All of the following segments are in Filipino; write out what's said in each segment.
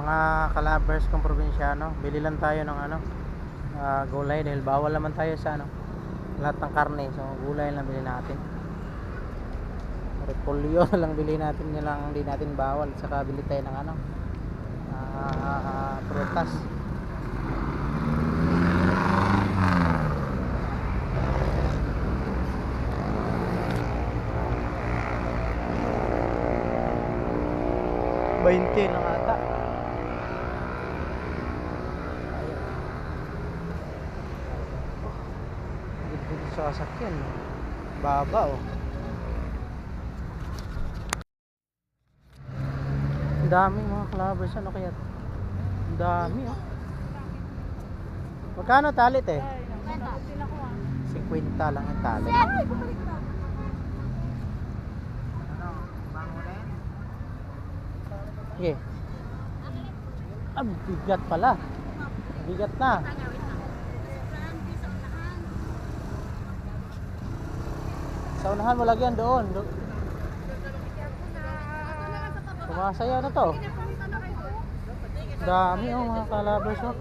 Mga kalabers kong probinsyano, bili lang tayo ng gulay dahil bawal naman tayo sa lahat ng karne. So gulay lang bili natin. Repolyo lang bili natin, yun lang hindi natin bawal. Saka bili tayo ng prutas. $20 lang ata. Dito sa sasakyan, baba oh. Ang dami mga kalabers, ano kaya? Ang dami oh. Magkano talit eh? 50 lang yung talit. Sige. Bigat pala. Bigat na. Sa unahan mo lagyan doon. Sumasayaw na to. Dami oh mga kalabers oh.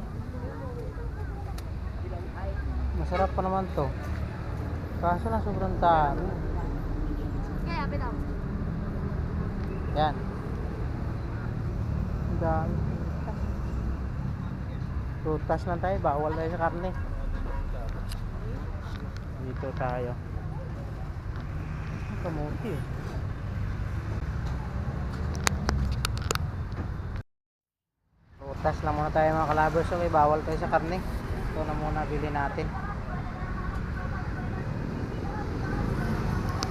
Masarap pa naman to. Kaso lang sobrang dami. Yan. Dami. Prutas lang tayo, bawal tayo sa karne. Dito tayo. Kamuti eh. Prutas lang muna tayo mga kalabers. Okay, bawal tayo sa karne. Ito na muna bili natin.